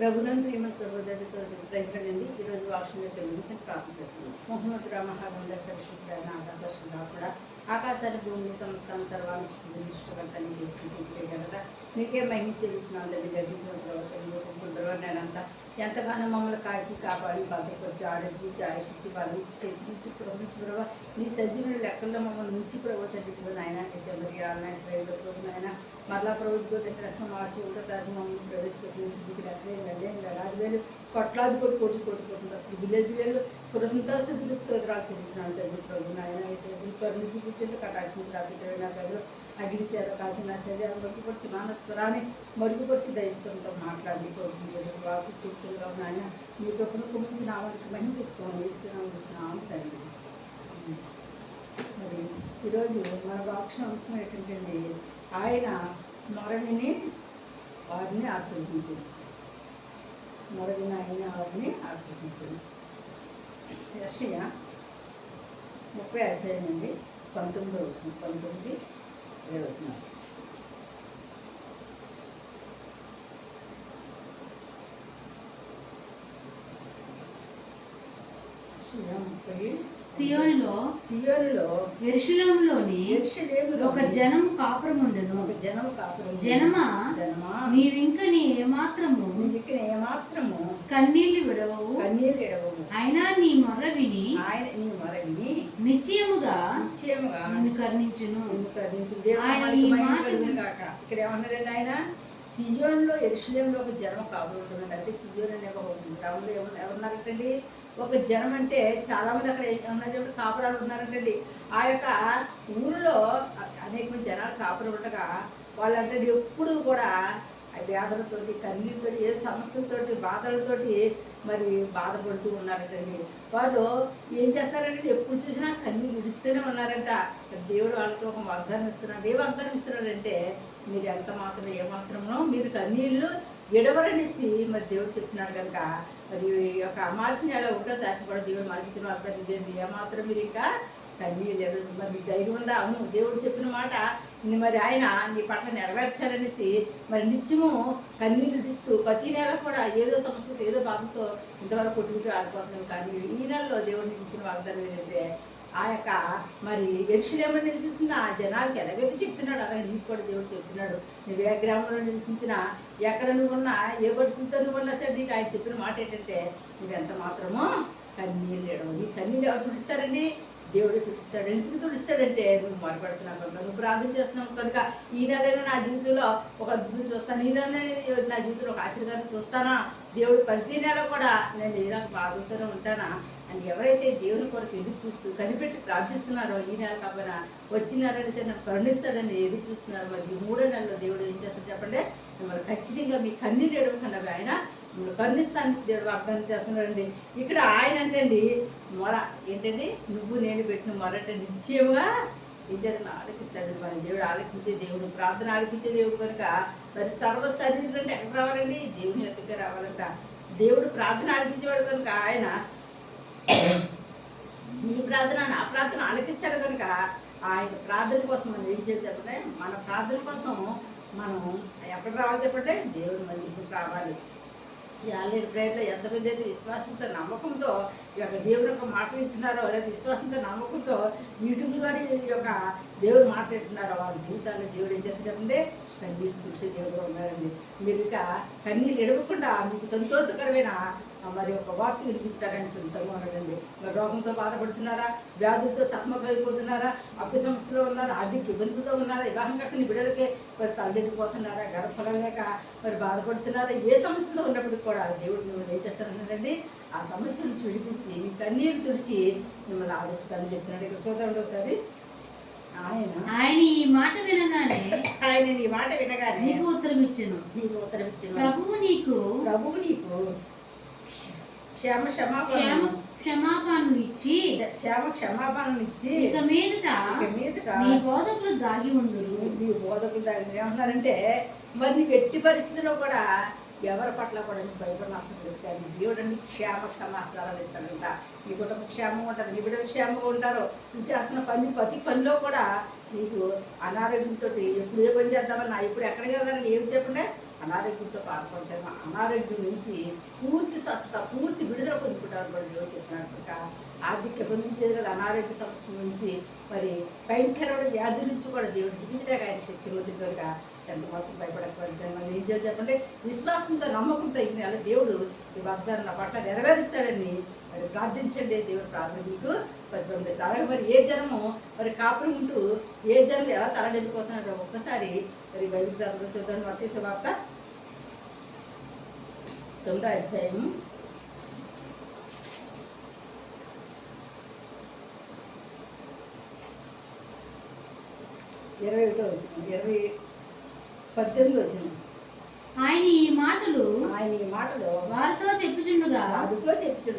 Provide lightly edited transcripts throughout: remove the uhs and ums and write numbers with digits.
ప్రభునందు ప్రియమైన సహోదరి ప్రజలండి ఈరోజు వాక్యం గురించి ప్రార్థన చేస్తున్నాం. మహమ్మద్ మహాగంధ సరిశుద్ధ ఆకాశంగా కూడా ఆకాశాన్ని భూమిని సంస్థానం సర్వాన్ని సృష్టికర్తని తీసుకుంటే కదా నీకే మహిళ చెల్లిస్తున్నాను. గర్జించిన తర్వాత నేనంతా ఎంతగానో మమ్మల్ని కాల్చి కాపాడి భద్రపరిచి ఆడపించి ఆయుషించి బలించి శక్తించి ప్రవహించి ప్రభావ నీ సజీవుని లెక్కల్లో మమ్మల్ని నుంచి ప్రభావ తగ్గించుకుని ఆయన డిసెంబర్ ఆన్లైన్ ప్రయోజనం ఆయన మరలా ప్రభుత్వం రక్షణ మార్చి ఉంటారు మమ్మల్ని ప్రవేశపెట్టిన లెక్కలు వేలు కొట్లాది కొట్టుకుంటుంది అసలు బిల్లు కృతజ్ఞతాస్థితికి స్తోత్రాలు చెల్లించినాను తండ్రి ప్రభు ఆయన నుంచి కూర్చుంటే కటాక్షించి రాకపోతే అగ్ని చేత కాల్చి నా శరీరం మరుగుపరిచి మానస్వరాన్ని మరుగుపరిచి దయస్వరంతో మాట్లాడి వాకు చెప్తుందా ఆయన మీ ప్రభుత్వం గురించి నా వాళ్ళకి మహిళ తెచ్చుకోమని ఇస్తున్నాము తండ్రి. మరి ఈరోజు మన వాక్షణ అంశం ఏంటంటే ఆయన మొరవిని వారిని ఆస్వాదించింది. మొరవిని ఆయన వారిని ఆస్వాదించింది. యెషయా 30 అధ్యాయం నుండి 19వ వచనం 19 వచనం. సియోనులో యెరూషలేములోని ఒక జనం కాపురముండెను. జనమా నీవింక నీ ఏమాత్రము కన్నీళ్లు విడవవు. అయినా నీ మొర్ర విని నిశ్చయముగా నిన్ను కరుణించును. ఇక్కడ ఏమన్నారండి ఆయన? సియోనులో యెరూషలేములో ఒక జనం కాపురముంటుందండి. అంటే సియోన్ అనే ఒక గ్రామంలో ఎవరున్నారంటండి? ఒక జనం అంటే చాలామంది అక్కడ ఉన్నప్పుడు కాపురాలు ఉన్నారంటండి. ఆ యొక్క ఊరిలో అనేక మంది జనాలు కాపురం ఉండగా వాళ్ళంటే ఎప్పుడు కూడా వ్యాధులతోటి కన్నీటితోటి ఏ సమస్యలతోటి బాధలతోటి మరి బాధపడుతూ ఉన్నారంటండి. వాళ్ళు ఏం చేస్తారంటే ఎప్పుడు చూసినా కన్నీళ్ళు విడుస్తూనే ఉన్నారంట. దేవుడు వాళ్ళకి ఒక వాగ్దానం ఇస్తున్నాడు. ఏ వాగ్దానం ఇస్తున్నాడంటే మీరు ఎంత మాత్రం ఏమాత్రమో మీరు కన్నీళ్ళు విడవరనేసి మరి దేవుడు చెప్తున్నాడు కనుక మరి ఈ యొక్క మార్చి నెల 1వ తారీఖు కూడా దేవుడు మార్చిన వాగ్దానం ఏమాత్రం మీరు ఇంకా కన్నీళ్ళు మరి మీకు ధైర్యం ఉందా? అవును, దేవుడు చెప్పిన మాట మరి ఆయన నీ పట్ల నెరవేర్చాలనేసి మరి నిత్యము కన్నీళ్ళు ఇస్తూ ప్రతి నెల కూడా ఏదో సమస్యతో ఏదో బాధతో ఇంతవరకు కొట్టుకుంటూ ఆడిపోతున్నాం. కానీ ఈ నెలలో దేవుడిని ఇచ్చిన వాగ్దానం ఏంటంటే ఆ యొక్క మరి యెరూషలేములో నివసిస్తున్న ఆ జనాలకి ఎలాగైతే చెప్తున్నాడు అలాగే నీకు కూడా దేవుడు చెప్తున్నాడు. నువ్వు ఏ గ్రామంలో నివసించినా ఎక్కడ నువ్వు ఉన్నా ఏ పరిస్థితితో నువ్వు ఉన్నా సరే నీకు ఆయన చెప్పిన మాట ఏంటంటే నువ్వు ఎంత మాత్రమో కన్నీళ్ళు ఎడవని. కన్నీళ్ళు ఎవరు తుడిస్తారండి? దేవుడు తుడిస్తాడు. ఎందుకు తుడిస్తాడంటే నువ్వు మొరపెడుతున్నావు కనుక, నువ్వు ప్రార్థన చేస్తున్నావు కనుక ఈ నెలైనా నా జీవితంలో ఒక అద్భుతం చూస్తాను, ఈ నెల నా జీవితంలో ఒక ఆశీర్వాదం చూస్తానా, దేవుడు ప్రతి నెల కూడా నేను ఇలాగ బాధతోనే ఉంటానా అని ఎవరైతే దేవుని కొరకు ఎదురు చూస్తూ కనిపెట్టి ప్రార్థిస్తున్నారో ఈ నెల కాకపోయినా వచ్చి నెలని సరే నాకు కరుణిస్తాడని ఎదురు చూస్తున్నారు. మరి ఈ 3వ నెలలో దేవుడు ఏం చేస్తాడు చెప్పండి? మిమ్మల్ని ఖచ్చితంగా మీ కన్నీళ్ళు ఎడవకుండా ఆయన మిమ్మల్ని కరుణిస్తానికి దేవుడు వాగ్దానం చేస్తున్నాడండి. ఇక్కడ ఆయన అంటే మొర ఏంటండి? నువ్వు నేను పెట్టిన మొర అంటే నిశ్చయముగా ఏం చేస్తున్నా ఆలకిస్తాడు. మరి దేవుడు ఆలకించే దేవుడు, ప్రార్థన ఆలకించే దేవుడు కనుక మరి సర్వ శరీరం అంటే ఎక్కడ రావాలండి? దేవుని ఎత్తుగా రావాలంట. దేవుడు ప్రార్థన ఆలకించేవాడు కనుక ఆయన నీ ప్రార్థన నా ప్రార్థన ఆలకిస్తాడు కనుక ఆయన ప్రార్థన కోసం మనం ఏం చేయాలి చెప్పండి? మన ప్రార్థన కోసం మనం ఎక్కడ రావాలి చెప్పండి? దేవుని మందికి రావాలి. ఈ ఆన్లైన్ ప్రేయర్లో ఎంతమంది అయితే విశ్వాసంతో నమ్మకంతో ఈ యొక్క దేవుని యొక్క మాట్లాడుతున్నారో లేదా విశ్వాసంతో నమ్మకంతో యూట్యూబ్ ద్వారా ఈ యొక్క దేవుడు మాట్లాడుతున్నారో వాళ్ళ జీవితాల్లో దేవుడు ఏం చేస్తుంటే కన్నీళ్ళు చూసే దేవుడుగా ఉన్నారండి. మీరు ఇక కన్నీళ్ళు ఎడవకుండా మీకు సంతోషకరమైన మరి ఒక వార్త వినిపించడానికి సొంతంగా ఉన్నాడండి. మరి రోగంతో బాధపడుతున్నారా? వ్యాధులతో సతమతమైపోతున్నారా? అప్పు సమస్యలో ఉన్నారా? ఆర్థిక ఇబ్బందులతో ఉన్నారా? వివాహం కాక నీ బిడ్డలకే మరి తల్లెడిపోతున్నారా? గర్భఫలం లేక మరి బాధపడుతున్నారా? ఏ సమస్యలో ఉన్నప్పటికీ కూడా దేవుడు మిమ్మల్ని ఏం చేస్తానండి? ఆ సమస్య నుంచి విడిపించి మీ కన్నీళ్ళు తుడిచి మిమ్మల్ని ఆదరిస్తానని చెప్తున్నాడు. ఇక్కడ చూద్దాం ఒకసారి. ఆయన ఈ మాట వినగానే నీకు ఉత్తరం ఇచ్చాను. ప్రభువు నీకు క్షమాపణలు ఇచ్చి ఇక మీదట నీ బోధకులు దాగి ఉందురు. నీ బోధకులు దాగి ఏమన్నారంటే మరి నీ ఎట్టి పరిస్థితిలో కూడా ఎవరి పట్ల కూడా నీకు భయపడిన అవసరం లేదు. దేవుడు అన్ని క్షమాపణలు ఇస్తాడంట. నీ కుటుంబ క్షేమంగా ఉంటుంది, నీ బిడ్డలు క్షేమంగా ఉంటారు. నువ్వు చేస్తున్న ప్రతి పనిలో కూడా నీకు అనారోగ్యంతో ఎప్పుడు ఏ పని చేద్దామన్నా ఇప్పుడు ఎక్కడికి వెళ్దామని ఏం చెప్పండి అనారోగ్యంతో బాధపడతాము. అనారోగ్యం నుంచి పూర్తి స్వస్థత పూర్తి విడుదల పొందుకుంటారు కూడా దేవుడు చెప్పినట్టుగా ఆర్థిక ఇబ్బంది కదా అనారోగ్య సమస్య నుంచి మరి భయంకరమైన వ్యాధుల నుంచి కూడా దేవుడు విడిపించలేక ఆయన శక్తివంతుడు కనుక ఎంత మాత్రం భయపడకపోతే మనం ఏం చేయాలి చెప్పండి విశ్వాసంతో నమ్మకంతో ఇన్ని దేవుడు ఈ వాగ్దానం నా పట్ల నెరవేరుస్తాడని మరి ప్రార్థించండి. దేవుడు ప్రార్థన మీకు ప్రతిబంధిస్తారు. అలాగే మరి ఏ జనము మరి కాపురం ఉంటూ ఏ జనం ఎలా తలడిల్లిపోతున్నారో ఒక్కసారి మరి బైబిల్ గ్రంథంలో చూద్దాం. మత్తయి సువార్త 9వ అధ్యాయము 21వ వచనం 18వ వచనం. ఆయన ఈ మాటలు వారితో చెప్పుచుండగా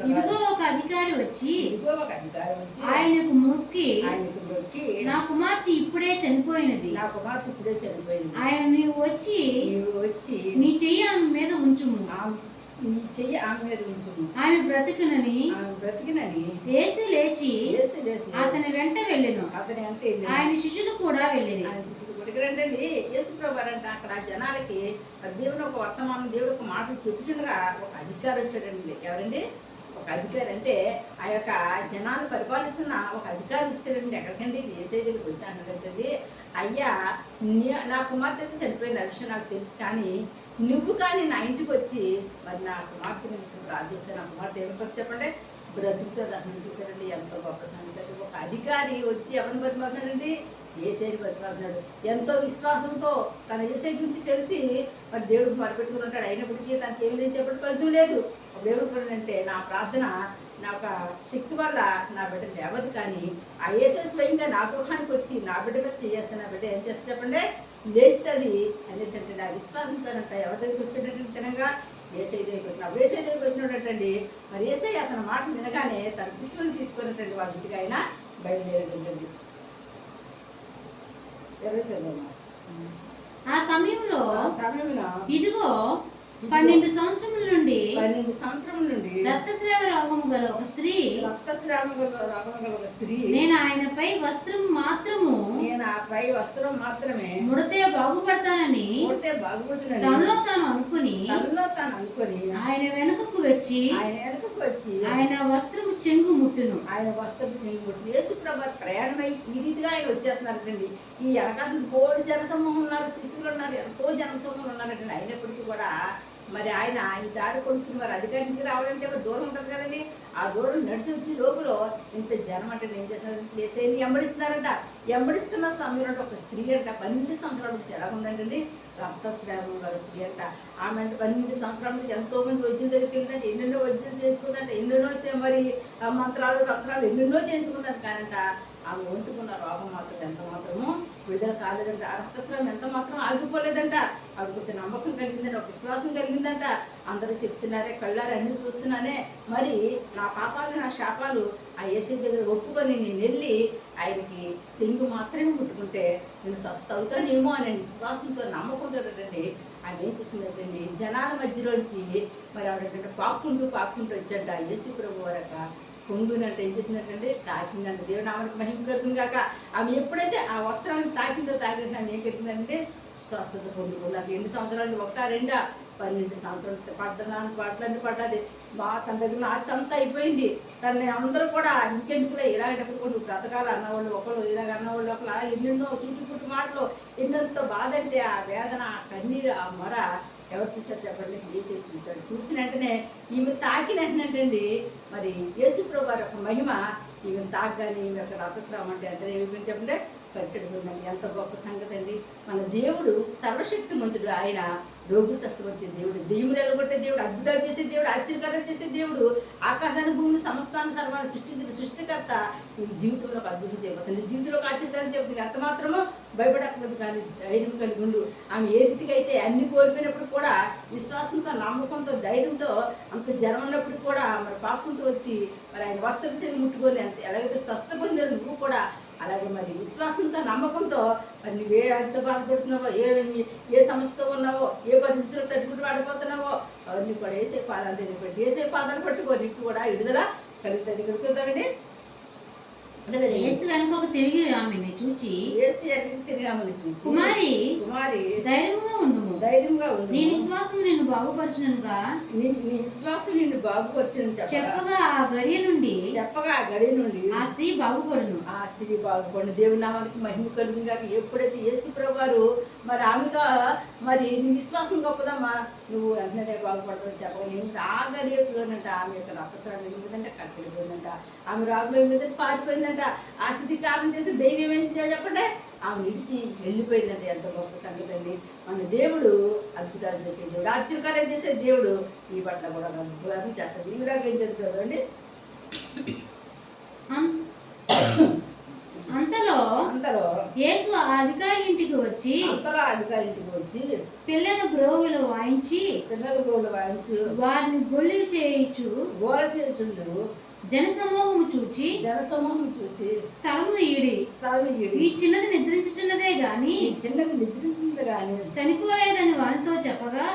ఇదిగో ఒక అధికారి వచ్చి ఆయనకు మొక్కి నా కుమార్తె ఇప్పుడే చనిపోయినది. ఆయన నీవు వచ్చి నీ చెయ్యి ఆమె మీద ఉంచుము. ఆమె బ్రతికినని యేసు లేచి అతని వెంట వెళ్ళెను. ఆయన శిష్యులు కూడా వెళ్ళేది. రండి యేసు ప్రభు అంటే అక్కడ జనాలకి దేవుడు ఒక వర్తమానం దేవుడు ఒక మాటలు చెప్పుతుండగా ఒక అధికారి వచ్చాడండి. ఎవరండి? ఒక అధికారి అంటే ఆ యొక్క జనాలు పరిపాలిస్తున్న ఒక అధికారి ఇచ్చాడండి. ఎక్కడికండి? యేసే దగ్గరికి వచ్చానండి. అయ్యా నా కుమార్తె అయితే చనిపోయింది, ఆ విషయం నాకు తెలుసు, కానీ నువ్వు కానీ నా ఇంటికి వచ్చి మరి నా కుమార్తె నిమిత్తం ప్రార్థిస్తే నా కుమార్తె ఏమిటి చెప్పండి బ్రతుకుతుంది అర్థం చూసారండి. ఎంతో గొప్ప సంగతి. ఒక అధికారి వచ్చి ఎవరిని బతిమాడుతున్నాడండి? యేసయ్యని బతిమాడుతున్నాడు. ఎంతో విశ్వాసంతో తన యేసయ్య గురించి తెలిసి మరి దేవుడికి మరిపెట్టుకుని ఉంటాడు. అయినప్పటికీ తనకి ఏమి లేదు చెప్పడం ఫలితం లేదు. అప్పుడు ఏమనుకున్నాడంటే నా ప్రార్థన నా ఒక శక్తి వల్ల నా బిడ్డ లేవదు, కానీ ఆ యేసయ్య స్వయంగా నా గృహానికి వచ్చి నా బిడ్డ మీద చేస్తే నా బిడ్డ ఏం చేస్తే చెప్పండి లేస్తుంది అనేసి అంటే నా విశ్వాసంతోనంట ఎవరి దగ్గరికి వచ్చేటట్టు తినగా యేసయ్య దగ్గరికి వచ్చిన యేసయ్య దగ్గరికి వచ్చినట్టండి. మరి యేసయ్య అతని మాట వినగానే తన శిష్యులను తీసుకున్నట్టండి వాళ్ళ ఇంటికి ఆయన బయలుదేరేటండి. ఆ సమయంలో ఇదిగో 12 సంవత్సరముల నుండి రక్తస్రావ రోగము గల ఒక స్త్రీ నేను ఆయనపై వస్త్రం మాత్రమే ముడితే బాగుపడతానని తనలో తాను అనుకుని ఆయన వెనుకకు వచ్చి ఆయన వస్త్రము చెంగు ముట్టును. యేసు ప్రభు ప్రయాణమై ఈ రీతిగా ఆయన వచ్చేస్తున్నారండి. ఈ వెనకాల కోడి జనసమూహం ఉన్నారు, శిశువులు ఉన్నారు, ఎంతో జనసమూహం ఉన్నారండి. అయినప్పటికీ కూడా మరి ఆయన ఈ దారి కొడుకుని మరి అధికారికి రావాలంటే మరి దూరం ఉంటుంది కదండి. ఆ దూరం నడిచి వచ్చి లోపల ఇంత జనం అంటే ఏం చేస్తున్నారంటే యేసయ్యని ఎంబడిస్తున్నారంట. ఎంబడిస్తున్న సమయంలో ఒక స్త్రీ అంట 12 సంవత్సరాల నుంచి ఎలా ఉందంటండి రక్తస్రావం గల స్త్రీ అంట. ఆమె అంటే 12 సంవత్సరాల నుంచి ఎంతో మంది వైద్యుల దగ్గరికి వెళ్ళిందంటే ఎన్నెన్నో వైద్యం చేయించుకుందంట, ఎన్నెన్నో మరి మంత్రాలు ఎన్నెన్నో చేయించుకుందంట. కానంట ఆమె ఒంటుకున్న రోగం మాత్రం ఎంత మాత్రము విడుదల కాలేదంట. ఆ రక్తస్రావం ఎంత మాత్రం ఆగిపోలేదంట. ఆవిడకి నమ్మకం కలిగిందంట, ఒక విశ్వాసం కలిగిందంట. అందరూ చెప్తున్నారే, కళ్ళారు అన్నీ చూస్తున్నానే, మరి నా పాపాలు నా శాపాలు ఆ యేసయ్య దగ్గర ఒప్పుకొని నేను వెళ్ళి ఆయనకి సింగు మాత్రమే ముట్టుకుంటే నేను స్వస్థ అవుతానేమో అనే విశ్వాసంతో నమ్మకంతో అండి ఆయన ఏం చేసిందంటండి జనాల మధ్యలోంచి మరి ఆవిడ పాక్కుంటూ వచ్చాడ యేసు ప్రభు వరక పొంగునంటే ఏం చేసినట్టండి తాకిందంటే దేవుడు ఆమెకు మహిమ కలుగుతుంది కాక ఆమె ఎప్పుడైతే ఆ వస్త్రాన్ని తాకిందంటే ఆమె ఏం కలిగిందంటే స్వస్థత పొందుకుంది. ఎన్ని సంవత్సరాలు 1, 2, 12 సంవత్సరాలు పాటలన్నీ పడ్డది. తన దగ్గర ఆస్తి అంతా అయిపోయింది. తనని అందరూ కూడా ఇంకెందుకులే ఇలాగేటప్పుడు కూడా బ్రతకాలు అన్నవాళ్ళు ఒకళ్ళు, ఇలాగ అన్నవాళ్ళు ఒకళ్ళు, ఎన్నెన్నో చుట్టుపుట్టు మాటలు ఎన్నెంతో బాధ అంటే ఆ వేదన ఆ కన్నీరు ఆ మొర ఎవరు చూసారు చెప్పండి? యేసు చూశాడు. చూసిన వెంటనే ఈమె తాకిన వెంటనేంటండి మరి యేసు ప్రభు వారి యొక్క మహిమ ఈమెను తాకగానే ఈమె యొక్క రక్తస్రావం అంటే అంటే ఏమైపోయింది చెప్పండి పెట్టడుందండి. ఎంత గొప్ప సంగతి అండి. మన దేవుడు సర్వశక్తిమంతుడు. ఆయన రోగులు స్వస్థపరిచే దేవుడు, దెయ్యములు ఎలగొట్టే దేవుడు, అద్భుతాలు చేసే దేవుడు, ఆశ్చర్యకరం చేసే దేవుడు, ఆకాశాన్ని భూమిని సమస్తాన్ని సర్వాన్ని సృష్టించిన సృష్టికర్త ఈ జీవితంలో అద్భుతం చేయబోతుంది. జీవితంలో ఆశ్చర్యకరం చెబుతుంది. ఎంత మాత్రమో భయపడకపోతే కానీ ధైర్యం కలిగి ఉండు. ఆమె ఏ రీతిగా అయితే అన్ని కోల్పోయినప్పుడు కూడా విశ్వాసంతో నమ్మకంతో ధైర్యంతో అంత జనం ఉన్నప్పుడు కూడా మరి పాపుకుంటూ వచ్చి మరి ఆయన వస్త్రశైలి ముట్టుకొని అంత ఎలాగైతే స్వస్థ పొందాడు నువ్వు కూడా అలాగే మరి విశ్వాసంతో నమ్మకంతో మరి నువ్వే ఎంత బాధపడుతున్నావో, ఏ సమస్యతో ఉన్నావో, ఏ పరిస్థితుల్లో తట్టుకుంటూ పడిపోతున్నావో అవన్నీ కూడా యేసయ్య పాదాల దగ్గర పెట్టి యేసయ్య పాదాలు పట్టుకో, నీకు కూడా విడుదల కలుగుతుంది. ఇక్కడ చూద్దామండి యేసు వెనుకకు తిరిగి ఆమెను చూచి, యేసు ఎక్కడికి తిరిగి ఆమెను చూసి, కుమారి కుమారి ధైర్యముగా ఉండుము, ధైర్యంగా ఉండు, నీ విశ్వాసం నిన్ను బాగుపరచునుగా నీ విశ్వాసం నిన్ను బాగుపరిచిన చెప్పగా ఆ గడియ నుండి చెప్పగా ఆ గడి నుండి ఆ స్త్రీ బాగుపడును. ఆ స్త్రీ బాగుపడు. దేవుని నామానికి మహిమ కలుగును గాక. ఎప్పుడైతే యేసుప్రభు వారు మరి ఆమెతో మరి నీ విశ్వాసం గొప్పదమ్మా, నువ్వు వెంటనే బాగుపడతావు చెప్పగలి ఆ గడియలోనంట ఆమె యొక్క రక్తస్రావం ఏమిందంటే కట్టెలిపోయిందంట, ఆమె రాగులో మీద పారిపోయిందంట. ఆ స్థితి కారణం చేసి దైవం ఏం చెప్పండి, ఆమె నిలిచి వెళ్ళిపోయిందంటే ఎంత గొప్ప సంగతి అండి. మన దేవుడు అద్భుతాలు చేసే దేవుడు, ఆశ్చర్యకార్యం చేసే దేవుడు. ఈ పట్ల కూడా అద్భుతాలు చేస్తాడు. ఈ విధంగా ఏం చేస్తాడు అండి. అంతలో అందరూ యేసు ఆ అధికారి ఇంటికి వచ్చి పిల్లల గ్రోవులు వాయించి వారిని గొల్లి చేయించు గోల చేయుచుండు జనసమూహము చూసి స్థలము ఈడి ఈ చిన్నది నిద్రించుచున్నదే గాని నిద్రించింది గాని చనిపోలేదని వారితో చెప్పగా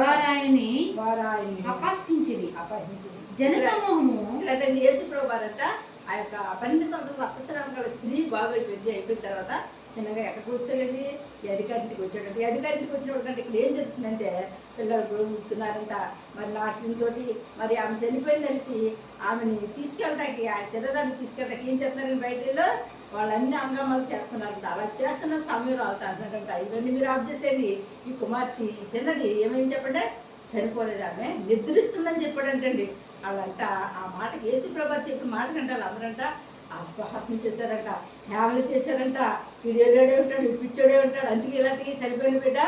వారు ఆయన్ని అపహసించిరి. జనసమూహము యేసుప్రభు వారంట ఆ యొక్క 12 సంవత్సరాల రక్తస్రావం గల స్త్రీ బాగా అయిపోయిన తర్వాత చిన్నగా ఎక్కడికి వస్తాడండి, ఈ అధికారింటికి వచ్చాడంటే. ఈ అధికారింటికి వచ్చినప్పుడు అంటే ఇక్కడ ఏం జరుగుతుందంటే పిల్లలు గొడుగుతున్నారంట. మరి నాట్యంతో మరి ఆమె చనిపోయింది తెలిసి ఆమెని తీసుకెళ్ళడానికి ఆ చిన్నదాన్ని తీసుకెళ్ళడానికి ఏం చేస్తున్నారని బయటలో వాళ్ళన్ని అంగమాలు చేస్తున్నారంట. అలా చేస్తున్న సమయంలో వాళ్ళతో అంటున్నారంట, ఇవన్నీ మీరు ఆఫ్ చేసేది. ఈ కుమార్తె ఈ చిన్నది ఏమైంది చెప్పండి, చనిపోలేదు, ఆమె నిద్రిస్తుందని చెప్పాడంటండి. వాళ్ళంట ఆ మాటకి యేసుప్రభు చెప్పిన మాట కంటే వాళ్ళందరంట అపహాసం చేశారంట, హేళన చేశారంట. వీడు ఎల్లాడే ఉంటాడు, పిచ్చోడే ఉంటాడు, అందుకే ఇలాంటివి చనిపోయిన బిడ్డ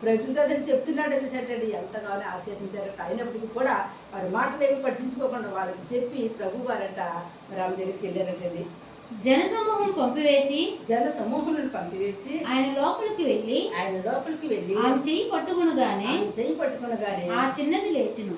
ప్రకృతి చెప్తున్నాడు అనేసంటే ఎంతగానో ఆచరించారంట. అయినప్పటికీ కూడా వారి మాటలు ఏమి పట్టించుకోకుండా వాళ్ళకి చెప్పి ప్రభు వారంట మరి ఆమె దగ్గరికి వెళ్ళారంటండి. జనసమూహం పంపివేసి ఆయన లోపలికి వెళ్ళి ఆమె చెయ్యి పట్టుకునగానే ఆ చిన్నది లేచిన.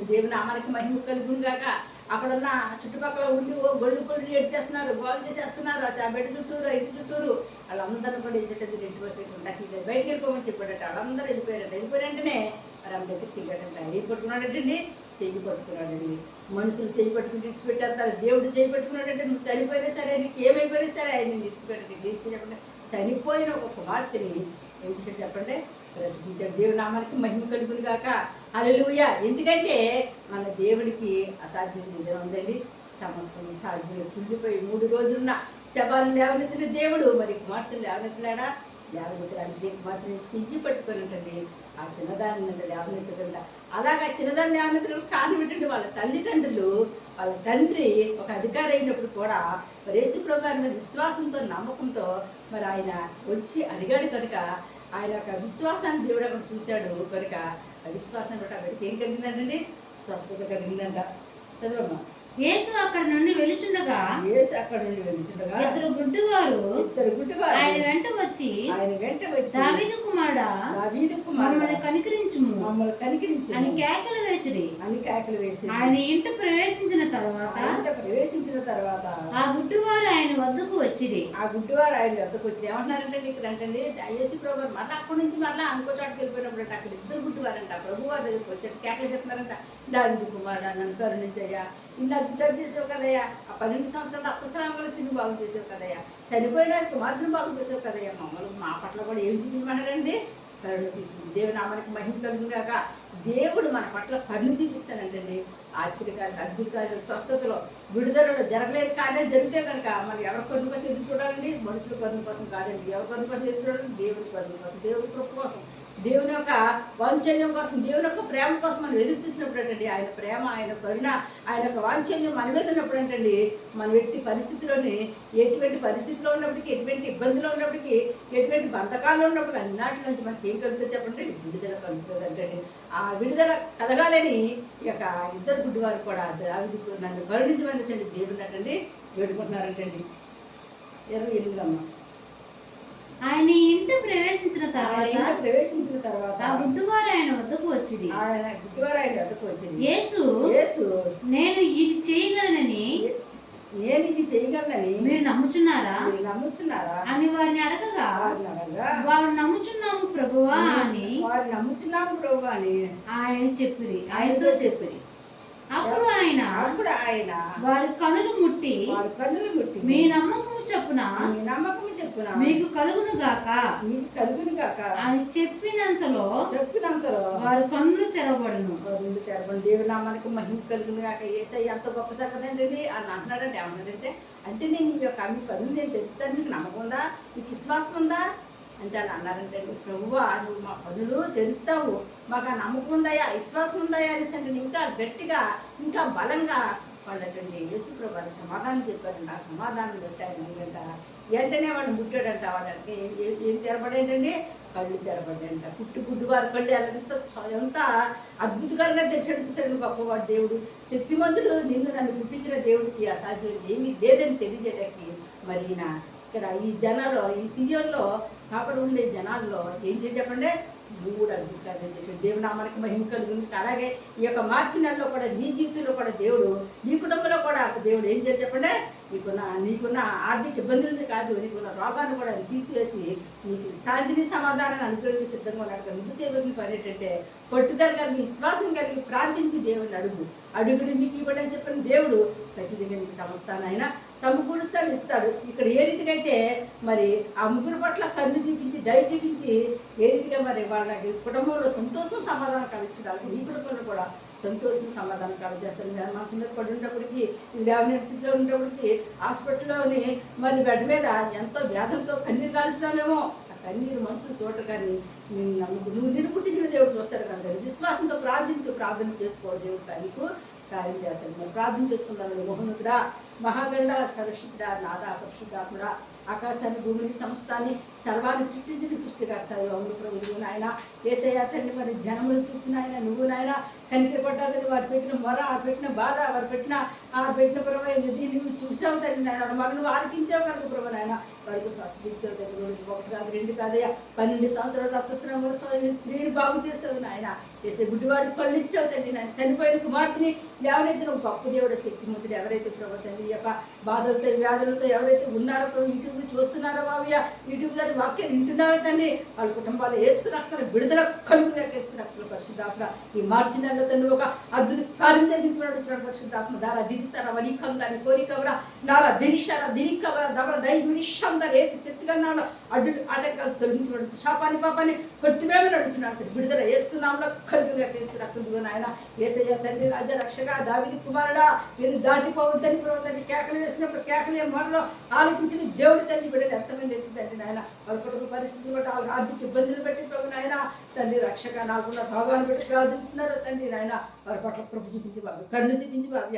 దేవుని నామానికి మహిమ కలుగును గాక. అక్కడున్న చుట్టుపక్కల ఉండి గొళ్ళు ఏడ్చేస్తున్నారు, గోల్ చేసేస్తున్నారు. ఆ బెడ్ చుట్టూరు ఇంటి చుట్టూరు వాళ్ళందరూ కూడా ఇచ్చేటది 2% ఉంటాయి. బయటికి వెళ్ళిపోమని చెప్పాడట. వాళ్ళందరూ వెళ్ళిపోయారంటనే మరి ఆమె దగ్గరికి వెళ్ళాడంట. ఏం పట్టుకున్నాడంటండి, చెయ్యి పట్టుకున్నాడండి. మనుషులు చెయ్యి పట్టుకుని విడిచిపెట్టేస్తారు, దేవుడు చెయ్యి పట్టుకున్నాడంటే నువ్వు చనిపోయినా సరే, నీకు ఏమైపోయినా సరే ఆయన విడిచిపెట్టండి. చెప్పండి, చనిపోయిన ఒక కుమార్తెని ఏం చేశాడు చెప్పండి, బ్రతికించాడు. దేవుని నామానికి మహిమ కలుగును గాక. హల్లెలూయా. ఎందుకంటే మన దేవుడికి అసాధ్యం ఏదైనా ఉందండి, సమస్తం సాధ్యం. కుళ్ళిపోయి 3 రోజులున్న శవాలను లేవనెత్తిన దేవుడు మరి కుమార్తెలు లేవనెత్తలేడా, లేవనెత్తడానికి కుమార్తెని చెయ్యి పట్టుకొని ఉంటుంది. ఆ చిన్నదాన్ని లేవనెత్తుకుంట. అలాగా చిన్నదాన్ని లేవనెత్తడం కారణం ఏంటంటే వాళ్ళ తల్లిదండ్రులు, వాళ్ళ తండ్రి ఒక అధికారి అయినప్పుడు కూడా మరి యేసుప్రభు గారి మీద విశ్వాసంతో నమ్మకంతో మరి ఆయన వచ్చి అడిగాడు కనుక ఆయన యొక్క విశ్వాసాన్ని దేవుడు అక్కడ చూశాడు కనుక ఆ విశ్వాసాన్ని బట్టి అక్కడికి ఏం కలిగిందంటండి, స్వస్థత కలిగిందంట. చదవమ్మా. యేసు అక్కడ నుండి వెలుచుండగా ఇద్దరు గుడ్డివారు ఆయన వెంట వచ్చి దావీదు కుమారుడా మమ్మల్ని కనికరించుము అని కేకలు వేసిరి. ఆయన ఇంట ప్రవేశించిన తర్వాత ఆ గుడ్డివారు ఆయన వద్దకు వచ్చిరి. ఏమంటున్నారంటే ఇక్కడ అంటే యేసుప్రభు మళ్ళీ అక్కడి నుంచి మళ్ళీ ఇంకో చోటకి వెళ్ళిపోయినప్పుడు అక్కడ ఇద్దరు గుడ్డివారంట. ప్రభు వారి దగ్గరికి వచ్చాడు, కేకలు చెప్తున్నారంట, దావీదు కుమారుడా నన్ను కరుణించయ్యా, ఇన్ని అద్భుతాలు చేసావు కదయ్యా, ఆ 12 సంవత్సరాల రక్తస్రావం స్థితి బాగు చేసావు కదయ్యా, చనిపోయిన కుమార్తెను బాగు చేసావు కదయ్యా, మమ్మల్ని మా పట్ల కూడా ఏం చూపించమన్నాడండి, కరుణ చూపించింది. దేవుని నామానికి మహిమ కలుగుగాక. దేవుడు మన పట్ల కరుణ చూపిస్తానంటండి. ఆశ్చర్యకార్యాలు, అద్భుతాలు, స్వస్థతలో, విడుదలలో జరగలేని కార్యాలు జరిగితే కనుక మరి ఎవరి కరుణ కోసం ఎదురు చూడాలండి, మనుషుల కరుణ కోసం కాదండి. ఎవరి కరుణ కోసం ఎదురు చూడాలి, దేవుడి కరుణ కోసం, దేవుడి కృప కోసం, దేవుని యొక్క వాంఛల్యం కోసం, దేవుని యొక్క ప్రేమ కోసం మనం ఎదురు చూసినప్పుడు ఏంటండి ఆయన ప్రేమ, ఆయన కరుణ, ఆయన యొక్క వాంఛల్యం మన మీద ఉన్నప్పుడు ఏంటండి మనం ఎట్టి పరిస్థితిలోని ఎటువంటి పరిస్థితిలో ఉన్నప్పటికీ, ఎటువంటి ఇబ్బందిలో ఉన్నప్పటికీ, ఎటువంటి బంధకాల్లో ఉన్నప్పుడు అన్నిటి నుంచి మనకి ఏం కలుగుతుంది చెప్పండి, విడుదల కలుగుతుంది అంటండి. ఆ విడుదల కలగాలని ఈ యొక్క ఇద్దరు గుడ్డివారు కూడా దావీదుకు నన్ను కరుణించమనేసి దేవుడు అంటండి వేడుకుంటున్నారంటండి. 28 ఆయన ఇంట ప్రవేశించిన తర్వాత ఆ గుడ్డివారు ఆయన వద్దకు వచ్చింది. యేసు నేను ఇది చేయగలనని మీరు నమ్ముచున్నారా అని వారిని అడగగా వారు నమ్ముచున్నాము ప్రభువా అని ఆయన చెప్పిరి. ఆయనతో చెప్పిరి. అప్పుడు ఆయన అప్పుడు ఆయన వారి కనులు ముట్టి వారి కన్నులు ముట్టి మీ నమ్మకము చెప్పున మీ నమ్మకము చెప్పున మీకు కలుగును గాక మీకు కలుగును గాక అని చెప్పినంతలో వారి కన్నులు తెరవబడును. రెండు తెరపండి దేవుని నామానికి మహిమ కలుగును గాక. యేసయ్య అంత గొప్ప సంగతండి అని అంటున్నాడంటే ఏమన్నాడంటే, అంటే నేను ఈ యొక్క మీ కన్నులు నేను తెలుస్తాను, మీకు నమ్మకం ఉందా, మీకు విశ్వాసం ఉందా అంటే వాళ్ళు అన్నారంటే, ప్రభువా నువ్వు మా కన్నులు తెలుస్తావు, మాకు ఆ నమ్మకం ఉందాయా, విశ్వాసం ఉందాయా అనేసి అంటే ఇంకా గట్టిగా ఇంకా బలంగా వాళ్ళటండి యేసు ప్రభు సమాధానం చెప్పారండి. ఆ సమాధానం పెట్టారు వెంటనే వాడు ముట్టాడంట. వాళ్ళకి ఏం తెరపడేంటండి, కళ్ళు తెరపడ్డాయంట. గుడ్డు వారి కళ్ళు ఎంత అద్భుతకరంగా తెరిచాడు చూసారు గొప్పవాడు దేవుడు, శక్తిమంతుడు. నన్ను పుట్టించిన దేవుడికి అసాధ్యం ఏమీ లేదని తెలియజేయడానికి మరి ఇక్కడ ఈ జనాల్లో ఈ సీజన్లో కాపాడు ఉండే జనాల్లో ఏం చేసి చెప్పండి, మూడు అద్భుతాలు చేశాడు. దేవుడు నామానికి మహిమ కలుగుతుంది. అలాగే ఈ యొక్క మార్చి నెలలో కూడా నీ జీవితంలో కూడా దేవుడు, నీ కుటుంబంలో కూడా దేవుడు ఏం చేయాలి చెప్పండి, నీకున్న ఆర్థిక ఇబ్బందులు కాదు, నీకున్న రోగాన్ని కూడా తీసివేసి నీకు శాంతిని సమాధానాన్ని అనుగ్రహించే సిద్ధంగా ఉన్నాడు. ముందు చేయవలసిన పని ఏంటంటే పట్టుదల కలిగి విశ్వాసం కలిగి ప్రార్థించి దేవుడిని అడుగుడు మీకు ఇవ్వడని చెప్పిన దేవుడు ఖచ్చితంగా నీకు సమస్తానైనా సమకూరుస్తాడు, ఇస్తాడు. ఇక్కడ ఏ రీతిగా అయితే మరి ఆ ముగ్గురు పట్ల కన్ను చూపించి దయ చూపించి ఏ రీతిగా మరి వాళ్ళకి కుటుంబంలో సంతోషం సమాధానం కలిగించడానికి నీ కుటుంబంలో కూడా సంతోషం సమాధానం కలిగేస్తాడు. మనసు మీద పడి ఉన్నప్పటికీ లేవని స్థితిలో ఉన్నప్పటికీ హాస్పిటల్లోని మరి బెడ్ మీద ఎంతో వ్యాధులతో కన్నీరు కాలుస్తామేమో, ఆ కన్నీరు మనుషులు చూడరు కానీ నువ్వు నిన్ను పుట్టించిన దేవుడు చూస్తాడు కనుక విశ్వాసంతో ప్రార్థన చేసుకో, దేవుడు నీకు కార్యం చేస్తాడు. మనం ప్రార్థన చేసుకుందాం. మోహనుద్రా మహాగండ సరస్వతుడా నాదా పరిశుద్ధాత్ముడా ఆకాశాన్ని భూమిని సంస్థాన్ని సర్వాన్ని సృష్టించిన సృష్టికర్త అవును ప్రభువు నాయన యేసయ్య తండ్రి. మరి జనములు చూసిన ఆయన నువ్వు నాయన కనికరి పడ్డాదని వారు పెట్టిన మొర, వారు పెట్టిన బాధ, వారు పెట్టిన ప్రభు ఇది నువ్వు చూసావు తండ్రి నాయన, మరి నువ్వు ఆలకించావు కనుక ప్రభు నాయన వారికి స్వస్థ ఇచ్చావు తండ్రి. ఒకటి కాదు రెండు కాదయ్యా 12 సంవత్సరాలు రక్తస్రావంలో స్త్రీని బాగు చేస్తావు నాయన. వేసే గుడ్డివాడికి కళ్ళు ఇచ్చావు తండ్రి నాయన. చనిపోయిన కుమార్తెని ఎవరైతే నువ్వు గొప్ప దేవుడు శక్తిమంతుడు ఎవరైతే ప్రభు తండ్రి ఈ యొక్క బాధలతో వ్యాధులతో ఎవరైతే ఉన్నారో ప్రభు యూట్యూబ్ చూస్తున్నారో బాబయ్య, యూట్యూబ్లో వాక్యాలు వింటున్నారో తండ్రి వాళ్ళ కుటుంబాలు వేస్తున్న విడుదల కలుగుగా వేస్తున్న పరిశుద్ధాత్మ ఈ మార్చి నెలలో తండ్రి ఒక అద్భుత కార్యం జరిగించబడి పరిశుద్ధాత్మ దారా దిరిస్తారా వనికం దాని కోరికవరా నారా దిరిషారా దిరికవరా దవర దై గురిషం దాని వేసి శక్తిగా నాలో అడ్డు ఆటంకాలు తొలగించబడుతుంది. శాపాన్ని పాపాన్ని కొట్టివేమని అడుగుతున్నాడు. విడుదల వేస్తున్నాంలో కలుగుగా వేస్తున్నా ఆయన ఏసయ్య తండ్రి రాజా రక్షగా దావీదు కుమారుడా మీరు దాటిపోవద్దని ప్రభుత్వాన్ని కేకలు వేసినప్పుడు కేకలే మనలో ఆలోచించిన దేవుడి తండ్రి బిడ్డలు ఎంతమంది ఎత్తుందండి నాయన. వాళ్ళ కుటుంబ పరిస్థితులు బట్టి వాళ్ళ ఆర్థిక ఇబ్బందులు బట్టి ప్రభు నాయన తండ్రి రక్షక నాకున్న భాగాన్ని బట్టి ప్రార్థిస్తున్నారు తండ్రి నాయన. వారి పట్ల ప్రభు చూపించి బాబు కన్ను చూపించి బాబు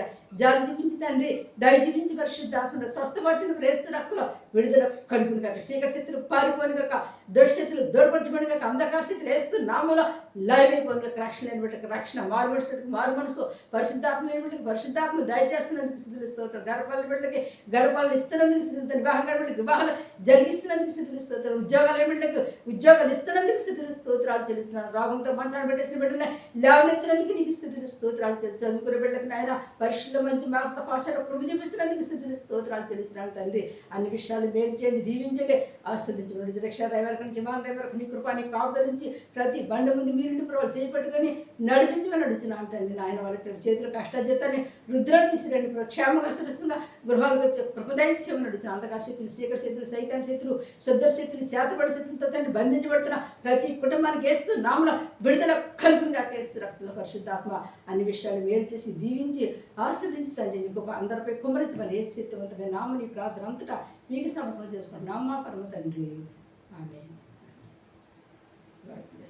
జాలి చూపించి తండ్రి దయ చూపించి పరిశుద్ధాత్మ స్వస్థపరిచిన ప్రేస్తు రక్తులు విడుదల కలుగును కాక, చీకటి శక్తులు పారిపోని కాక, దుర్శక్తులు దూరపరచబడి కాక, అంధకార శక్తులు వేస్తూ నామూల లైవ్ అయిపోయిన రక్షణ లేని బిడ్డకు రక్షణ, మారు మనసు పరిశుద్ధాత్మ లేని బిడ్డకి పరిశుద్ధాత్మ దయచేస్తున్నందుకు స్థితులు స్తోత్రం. గర్భాల బిడ్డలకి గర్భాలను ఇస్తున్నందుకు స్థితులు, వివాహం బిడ్డకి వివాహాలు జరిగిస్తున్నందుకు స్థితులు స్తోత్రం. ఉద్యోగాలు ఏ బిడ్డలకు ఉద్యోగాలు ఇస్తున్నందుకు స్థితులు స్తోత్రాలు చెల్లిస్తున్నారు. రోగంతో మంచాన్ని పెట్టేసిన బిడ్డని లేవనెత్తినందుకు నీకు స్థితులు స్తోత్రాలు చదువుకునే బిడ్డలకు నాయన పరిశుద్ధ మంచి మార్గ భాషలో ప్రభు చూపిస్తున్నందుకు స్థితులు స్తోత్రాలు చెల్లించడానికి తండ్రి. అన్ని విషయాలు మేలు చేయండి, దీవించండి, ఆస్వాదించండి. రక్ష డ్రైవర్ నుంచి విమాన డ్రైవర్ నీ కృపాని కాపుదల నుంచి ప్రతి బండ ముందు మీరు ప్రభావాలు చేపట్టుకొని నడిపించమని అడుగుతున్నాను తండ్రి నాయన. వాళ్ళకి చేతులు కష్టాజీతాన్ని రుద్ర తీసిరండి క్షేమంగా సురక్షితంగా గృహాలకు వచ్చే కృపదైత్యమని అడుగుతున్నాను. అంధకార శక్తులు, చీకటి శక్తులు, సైతాన్ శక్తులు, శుద్ధ శక్తులు, శాతపడి శక్తులతో తండ్రి బంధించబడుతున్న ప్రతి కుటుంబానికి వేస్తూ నామలో విడుదల కలుగునిగా వేస్తూ రక్తుల పరిశుద్ధాత్మ అన్ని విషయాలు వేలు చేసి దీవించి ఆస్వాదించి తండ్రి మీకు అందరిపై కుమరించమని ఏ శక్తివంతమైన నామని ప్రార్థన అంతటా మీకు సమర్పణ చేసుకుని నామా పరమ తండ్రి ఆమేన్.